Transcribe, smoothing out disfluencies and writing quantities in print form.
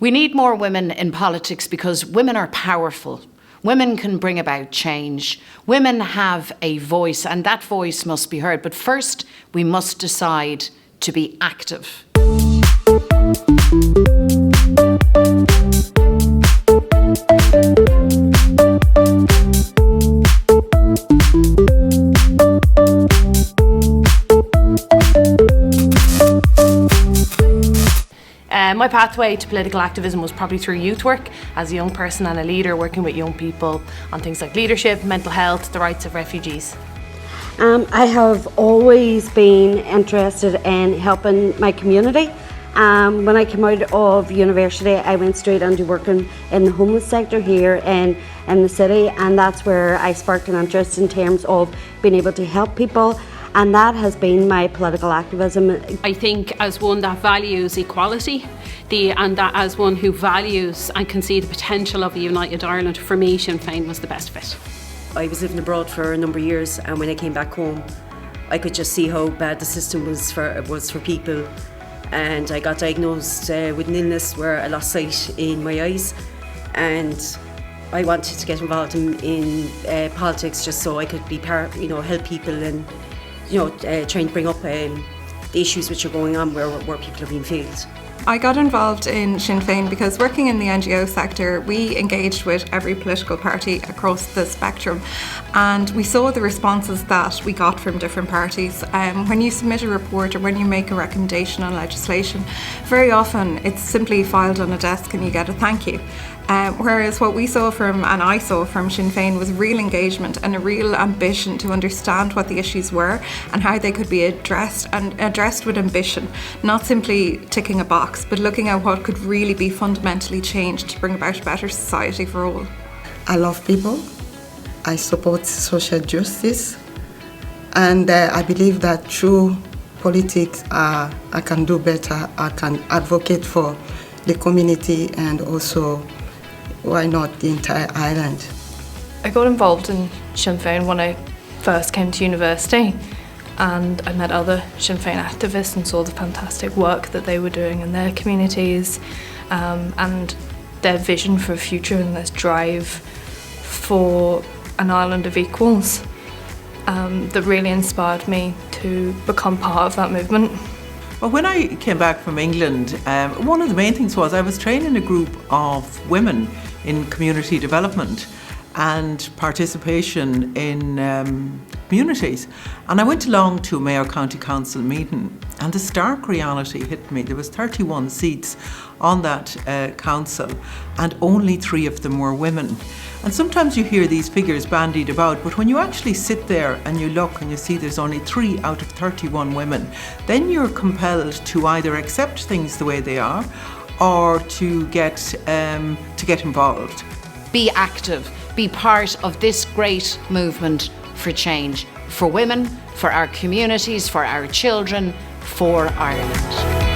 We need more women in politics because women are powerful. Women can bring about change. Women have a voice, and that voice must be heard. But first, we must decide to be active. My pathway to political activism was probably through youth work as a young person and a leader, working with young people on things like leadership, mental health, the rights of refugees. I have always been interested in helping my community. When I came out of university, I went straight into working in the homeless sector here in the city, and that's where I sparked an interest in terms of being able to help people. And that has been my political activism. I think as one that values equality, and that as one who values and can see the potential of a united Ireland, for me Sinn Féin was the best fit. I was living abroad for a number of years, and when I came back home I could just see how bad the system was for people, and I got diagnosed with an illness where I lost sight in my eyes, and I wanted to get involved in politics just so I could be help people and trying to bring up the issues which are going on where people are being failed. I got involved in Sinn Féin because working in the NGO sector, we engaged with every political party across the spectrum, and we saw the responses that we got from different parties. When you submit a report or when you make a recommendation on legislation, very often it's simply filed on a desk and you get a thank you. Whereas what we saw and I saw from Sinn Féin was real engagement and a real ambition to understand what the issues were and how they could be addressed, and addressed with ambition, not simply ticking a box, but looking at what could really be fundamentally changed to bring about a better society for all. I love people, I support social justice, and I believe that through politics I can do better. I can advocate for the community and also, why not, the entire island. I got involved in Sinn Féin when I first came to university, and I met other Sinn Féin activists and saw the fantastic work that they were doing in their communities, and their vision for a future and their drive for an island of equals that really inspired me to become part of that movement. Well, when I came back from England, one of the main things was I was training a group of women in community development and participation in communities. And I went along to a Mayo County Council meeting, and the stark reality hit me. There was 31 seats on that council, and only 3 of them were women. And sometimes you hear these figures bandied about, but when you actually sit there and you look and you see there's only 3 out of 31 women, then you're compelled to either accept things the way they are or to get involved. Be active, be part of this great movement for change, for women, for our communities, for our children, for Ireland.